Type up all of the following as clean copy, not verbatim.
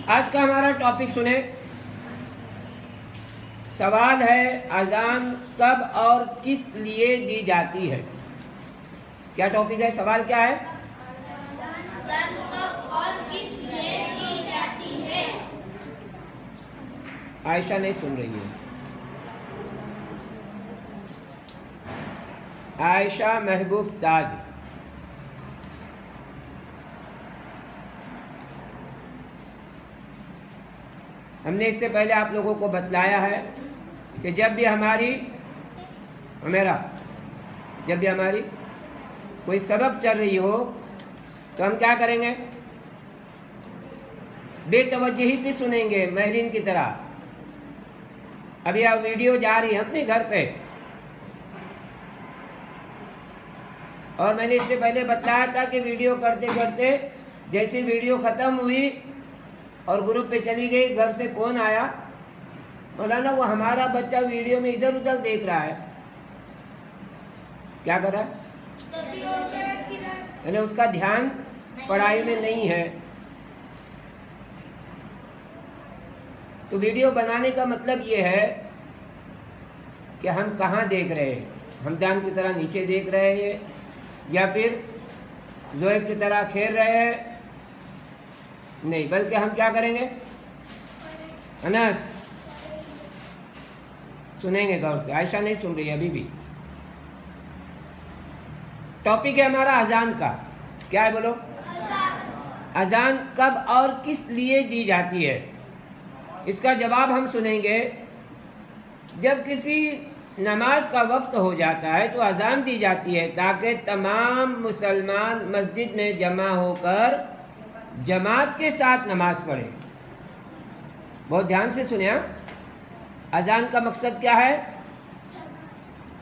آج کا ہمارا ٹاپک سنیں. سوال ہے اذان کب اور کس لیے دی جاتی ہے. کیا ٹاپک ہے؟ سوال کیا ہے؟ اذان کب اور کس لیے دی جاتی ہے. عائشہ نہیں سن رہی ہے. عائشہ محبوب تاج. ہم نے اس سے پہلے آپ لوگوں کو بتلایا ہے کہ جب بھی ہماری کوئی سبق چل رہی ہو تو ہم کیا کریں گے؟ بے توجہی سے سنیں گے، ماہرین کی طرح. ابھی آپ ویڈیو جا رہی ہے اپنے گھر پہ، اور میں نے اس سے پہلے بتلایا تھا کہ ویڈیو کرتے کرتے جیسے ویڈیو ختم ہوئی اور گروپ پہ چلی گئی، گھر سے فون آیا، مولانا وہ ہمارا بچہ ویڈیو میں ادھر ادھر دیکھ رہا ہے. کیا کر رہا ہے؟ یعنی اس کا دھیان پڑھائی میں نہیں ہے. تو ویڈیو بنانے کا مطلب یہ ہے کہ ہم کہاں دیکھ رہے ہیں. ہمدان کی طرح نیچے دیکھ رہے ہیں یا پھر زویب کی طرح کھیل رہے ہیں؟ نہیں، بلکہ ہم کیا کریں گے؟ انس سنیں گے غور سے. عائشہ نہیں سن رہی ابھی بھی. ٹاپک ہے ہمارا اذان کا. کیا ہے بولو؟ اذان کب اور کس لیے دی جاتی ہے. اس کا جواب ہم سنیں گے. جب کسی نماز کا وقت ہو جاتا ہے تو اذان دی جاتی ہے تاکہ تمام مسلمان مسجد میں جمع ہو کر جماعت کے ساتھ نماز پڑھے. بہت دھیان سے سنیں. اذان کا مقصد کیا ہے؟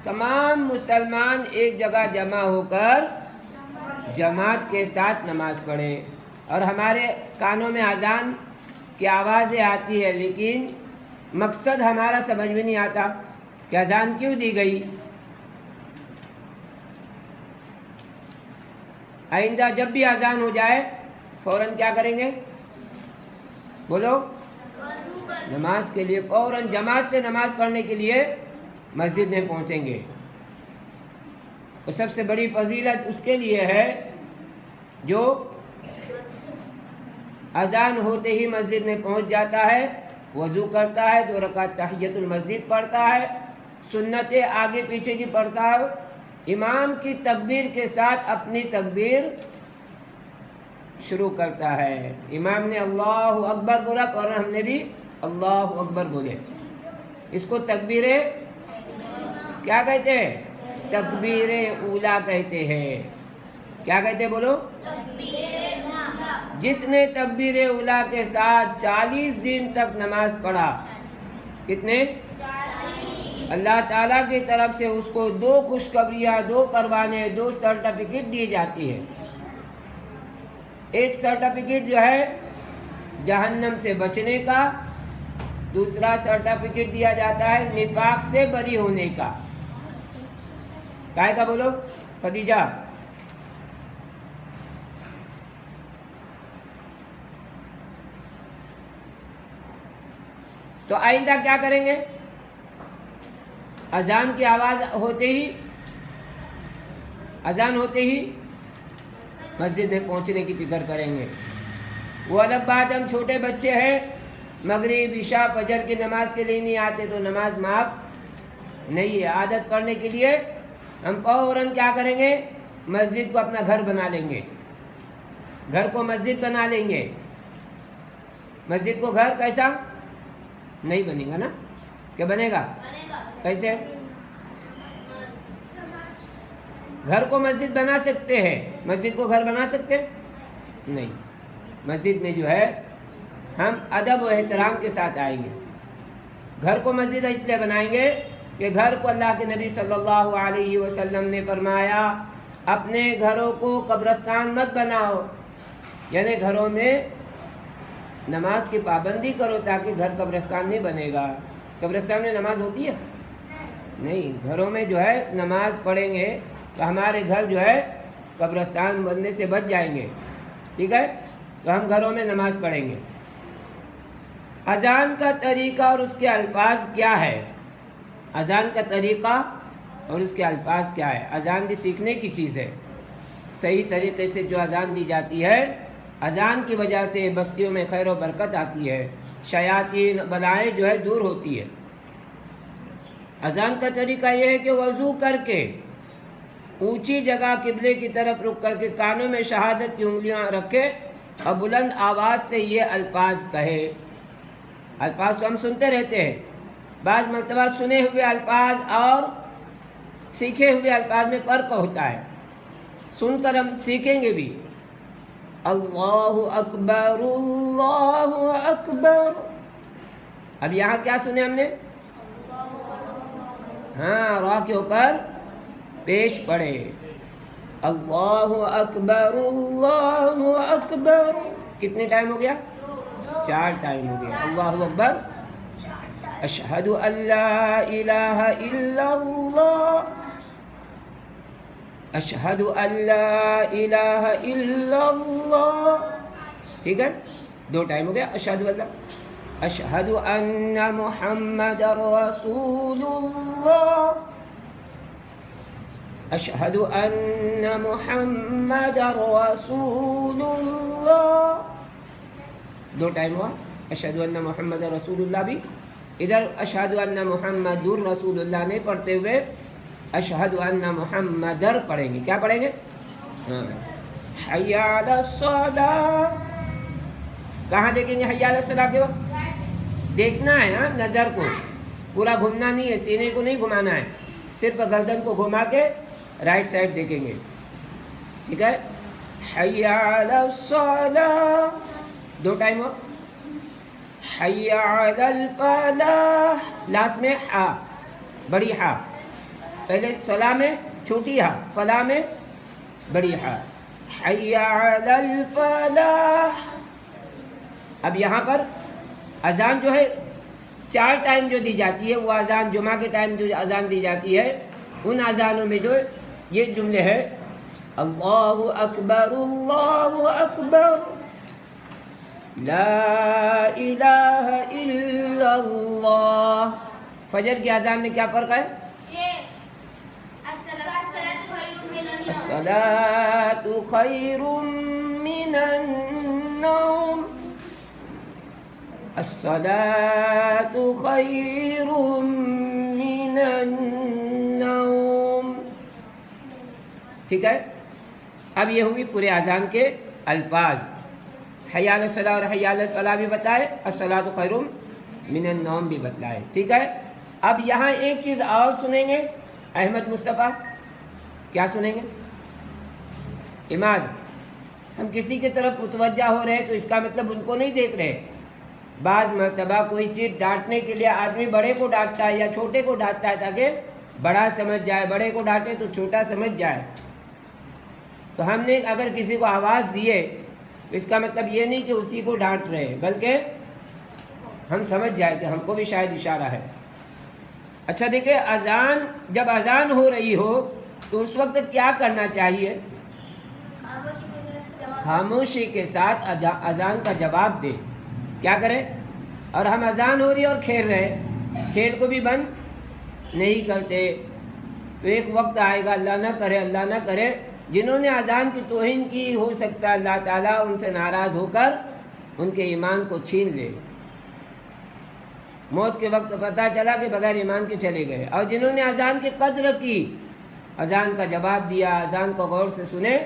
تمام مسلمان ایک جگہ جمع ہو کر جماعت کے ساتھ نماز پڑھے. اور ہمارے کانوں میں اذان کی آوازیں آتی ہے، لیکن مقصد ہمارا سمجھ میں نہیں آتا کہ اذان کیوں دی گئی. آئندہ جب بھی اذان ہو جائے فوراً کیا کریں گے؟ بولو. نماز کے لیے فوراً جماعت سے نماز پڑھنے کے لیے مسجد میں پہنچیں گے. اور سب سے بڑی فضیلت اس کے لیے ہے جو اذان ہوتے ہی مسجد میں پہنچ جاتا ہے، وضو کرتا ہے، 2 رکعت تحیۃ المسجد پڑھتا ہے، سنتیں آگے پیچھے کی پڑھتا ہے، امام کی تکبیر کے ساتھ اپنی تکبیر شروع کرتا ہے. امام نے اللہ اکبر بولا اور ہم نے بھی اللہ اکبر بولے. اس کو تکبیر کیا کہتے ہیں؟ تکبیر اولیٰ کہتے ہیں. کیا کہتے ہیں بولو؟ جس نے تکبیر اولیٰ کے ساتھ 40 دن تک نماز پڑھا، کتنے؟ اللہ تعالیٰ کی طرف سے اس کو 2 خوشخبریاں، 2 پروانے، 2 سرٹیفکیٹ دی جاتی ہے. ایک سرٹیفکیٹ جو ہے جہنم سے بچنے کا، دوسرا سرٹیفکیٹ دیا جاتا ہے نفاق سے بری ہونے کا. کائے کا بولو خدیجہ؟ تو آئندہ کیا کریں گے؟ اذان کی آواز ہوتے ہی مسجد میں پہنچنے کی فکر کریں گے. وہ الگ بات، ہم چھوٹے بچے ہیں، مغرب عشاء فجر کی نماز کے لیے نہیں آتے تو نماز معاف نہیں ہے. عادت پڑھنے کے لیے ہم فوراً کیا کریں گے؟ مسجد کو اپنا گھر بنا لیں گے. گھر کو مسجد بنا لیں گے. مسجد کو گھر کیسا نہیں بنے گا نا؟ کیا بنے گا؟ کیسے؟ گھر کو مسجد بنا سکتے ہیں، مسجد کو گھر بنا سکتے نہیں. مسجد میں جو ہے ہم ادب و احترام کے ساتھ آئیں گے. گھر کو مسجد اس لیے بنائیں گے کہ گھر کو اللہ کے نبی صلی اللہ علیہ وسلم نے فرمایا اپنے گھروں کو قبرستان مت بناؤ. یعنی گھروں میں نماز کی پابندی کرو تاکہ گھر قبرستان نہیں بنے گا. قبرستان میں نماز ہوتی ہے؟ نہیں. گھروں میں جو ہے نماز پڑھیں گے تو ہمارے گھر جو ہے قبرستان بننے سے بچ جائیں گے. ٹھیک ہے؟ تو ہم گھروں میں نماز پڑھیں گے. اذان کا طریقہ اور اس کے الفاظ کیا ہے؟ اذان کا طریقہ اور اس کے الفاظ کیا ہے؟ اذان بھی سیکھنے کی چیز ہے۔ صحیح طریقے سے جو اذان دی جاتی ہے، اذان کی وجہ سے بستیوں میں خیر و برکت آتی ہے، شیاطین بلائیں جو ہے دور ہوتی ہے۔ اذان کا طریقہ یہ ہے کہ وضو کر کے اونچی جگہ قبلے کی طرف رک کر کے کانوں میں شہادت کی انگلیاں رکھے اور بلند آواز سے یہ الفاظ کہے۔ الفاظ تو ہم سنتے رہتے ہیں، بعض مرتبہ سنے ہوئے الفاظ اور سیکھے ہوئے الفاظ میں فرق ہوتا ہے، سن کر ہم سیکھیں گے بھی۔ اللہ اکبر اللہ اکبر، اب یہاں کیا سنے ہم نے؟ ہاں، را کے اوپر پیش پڑے، اللہ اکبر اللہ اکبر۔ کتنے ٹائم ہو گیا؟ 4 ٹائم ہو گیا۔ اللہ اکبر، اشہد ان لا الہ الا اللہ، اشہد ان لا الہ الا اللہ، ٹھیک ہے؟ 2 ٹائم ہو گیا۔ اشہد اللہ، اشہد ان محمد رسول اللہ، اشہد ان محمد رسول اللہ، 2 ٹائم ہوا۔ اشہد ان محمد رسول اللہ بھی، ادھر اشہد ان محمد رسول اللہ نہیں پڑھتے ہوئے اشہد ان محمدر پڑھیں گے۔ کیا پڑھیں گے؟ حی علی الصلاۃ، کہاں دیکھیں گے حی علی الصلاۃ کے وقت؟ دیکھنا ہے، ہاں، نظر کو پورا گھومنا نہیں ہے، سینے کو نہیں گھمانا ہے، صرف گردن کو گھما کے رائٹ سائڈ دیکھیں گے، ٹھیک ہے؟ حی علی الصلاۃ، 2 ٹائم ہو۔ حی علی الفلاح، لاسٹ میں ہا، بڑی ہا، پہلے صلاح میں چھوٹی ہا، فلاح میں بڑی ہا۔ حی علی الفلاح۔ اب یہاں پر اذان جو ہے 4 ٹائم جو دی جاتی ہے، وہ اذان جمعہ کے ٹائم جو اذان دی جاتی ہے، ان اذانوں میں جو یہ جملے ہے، اللہ اکبر اللہ اکبر، لا الہ الا اللہ۔ فجر کی اذان میں کیا فرق ہے؟ الصلاۃ خیر من النوم، الصلاۃ خیر من النوم، ٹھیک ہے؟ اب یہ ہوئی پورے اذان کے الفاظ۔ حی علی الصلاۃ اور حی علی الفلاح بھی بتائے، الصلاۃ خیر من النوم بھی بتلائے، ٹھیک ہے؟ اب یہاں ایک چیز اور سنیں گے احمد مصطفیٰ، کیا سنیں گے؟ عماد، ہم کسی کی طرف متوجہ ہو رہے تو اس کا مطلب ان کو نہیں دیکھ رہے۔ بعض مرتبہ کوئی چیز ڈانٹنے کے لیے آدمی بڑے کو ڈانٹتا ہے یا چھوٹے کو ڈانٹتا ہے تاکہ بڑا سمجھ جائے، بڑے کو ڈانٹے تو چھوٹا سمجھ جائے۔ تو ہم نے اگر کسی کو آواز دیے تو اس کا مطلب یہ نہیں کہ اسی کو ڈانٹ رہے ہیں، بلکہ ہم سمجھ جائے کہ ہم کو بھی شاید اشارہ ہے۔ اچھا دیکھیں، اذان جب اذان ہو رہی ہو تو اس وقت کیا کرنا چاہیے؟ خاموشی کے ساتھ اذان کا جواب دے۔ کیا کریں؟ اور ہم اذان ہو رہی ہے اور کھیل رہے ہیں، کھیل کو بھی بند نہیں کرتے، تو ایک وقت آئے گا، اللہ نہ کرے اللہ نہ کرے، جنہوں نے اذان کی توہین کی، ہو سکتا ہے اللہ تعالیٰ ان سے ناراض ہو کر ان کے ایمان کو چھین لے۔ موت کے وقت پتہ چلا کہ بغیر ایمان کے چلے گئے۔ اور جنہوں نے اذان کی قدر کی، اذان کا جواب دیا، اذان کو غور سے سنے،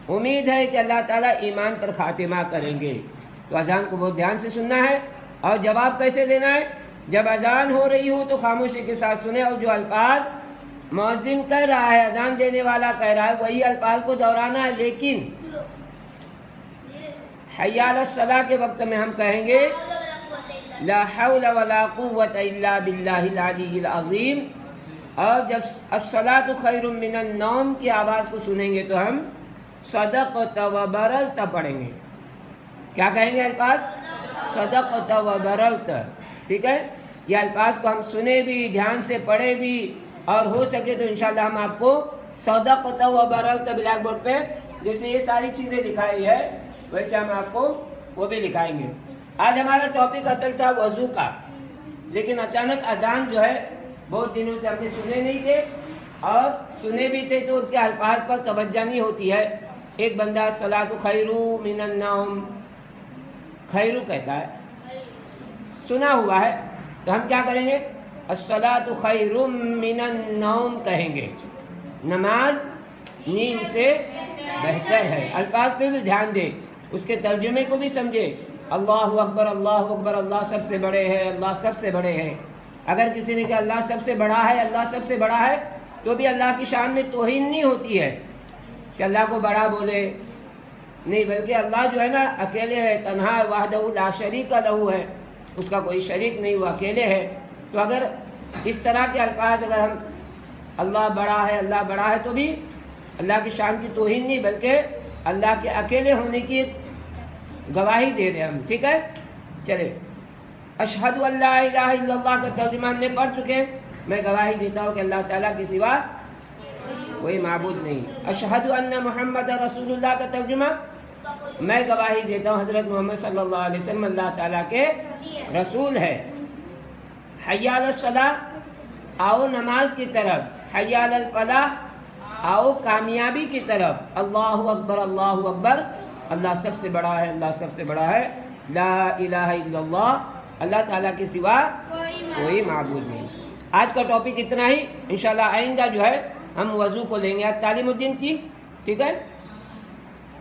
امید ہے کہ اللہ تعالیٰ ایمان پر خاتمہ کریں گے۔ تو اذان کو بہت دھیان سے سننا ہے۔ اور جواب کیسے دینا ہے؟ جب اذان ہو رہی ہو تو خاموشی کے ساتھ سنیں، اور جو الفاظ مؤذن کہہ رہا ہے، اذان دینے والا کہہ رہا ہے، وہی الفاظ کو دہرانا ہے۔ لیکن حی علی الصلاۃ کے وقت میں ہم کہیں گے لا حول ولا قوت الا باللہ العلی العظیم، اور جب الصلاۃ خیر من النوم کی آواز کو سنیں گے تو ہم صدقت و بررت پڑھیں گے۔ کیا کہیں گے الفاظ؟ صدقت و بررت، ٹھیک ہے؟ یہ الفاظ کو ہم سنے بھی، دھیان سے پڑھے بھی، اور ہو سکے تو انشاءاللہ ہم آپ کو صدقت و بررت بلیک بورڈ پہ جیسے یہ ساری چیزیں لکھائی ہے ویسے ہم آپ کو وہ بھی لکھائیں گے۔ آج ہمارا ٹاپک اصل تھا وضو کا، لیکن اچانک اذان جو ہے بہت دنوں سے ہم نے سنے نہیں تھے، اور سنے بھی تھے تو ان کے الفاظ پر توجہ نہیں ہوتی ہے۔ ایک بندہ صلاۃ خیر من النوم، خیرو کہتا ہے، سنا ہوا ہے، تو ہم کیا کریں گے؟ الصلاۃ خیر من النوم کہیں گے، نماز نیند سے بہتر ہے۔ الفاظ پہ بھی دھیان دے، اس کے ترجمے کو بھی سمجھے۔ اللہ اکبر، اللہ اکبر، اللہ سب سے بڑے ہے، اللہ سب سے بڑے ہے۔ اگر کسی نے کہا اللہ سب سے بڑا ہے، اللہ سب سے بڑا ہے، تو بھی اللہ کی شان میں توہین نہیں ہوتی ہے کہ اللہ کو بڑا بولے، نہیں، بلکہ اللہ جو ہے نا اکیلے ہے، تنہا وحدہ لا شریک لہ ہے، اس کا کوئی شریک نہیں، وہ اکیلے ہے۔ تو اگر اس طرح کے الفاظ اگر ہم اللہ بڑا ہے، اللہ بڑا ہے، تو بھی اللہ کی شان کی توہین نہیں، بلکہ اللہ کے اکیلے ہونے کی گواہی دے رہے ہیں ہم، ٹھیک ہے؟ چلے، اشہد ان لا الہ الا اللہ کا ترجمہ ہم نے پڑھ چکے ہیں۔ میں گواہی دیتا ہوں کہ اللہ تعالیٰ کے سوا کوئی معبود نہیں۔ اشہد ان محمد رسول اللہ کا ترجمہ، میں گواہی دیتا ہوں حضرت محمد صلی اللہ علیہ وسلم اللہ تعالیٰ کے رسول ہے۔ حی علی الصلاۃ، آؤ نماز کی طرف۔ حی علی الفلاح، آؤ کامیابی کی طرف۔ اللہ اکبر، اللہ اکبر، اللہ سب سے بڑا ہے، اللہ سب سے بڑا ہے۔ لا الہ الا اللہ، اللہ تعالیٰ کے سوا کوئی معبود نہیں۔ آج کا ٹاپک اتنا ہی، انشاءاللہ آئندہ جو ہے ہم وضو کو لیں گے، آج تعلیم الدین کی، ٹھیک ہے؟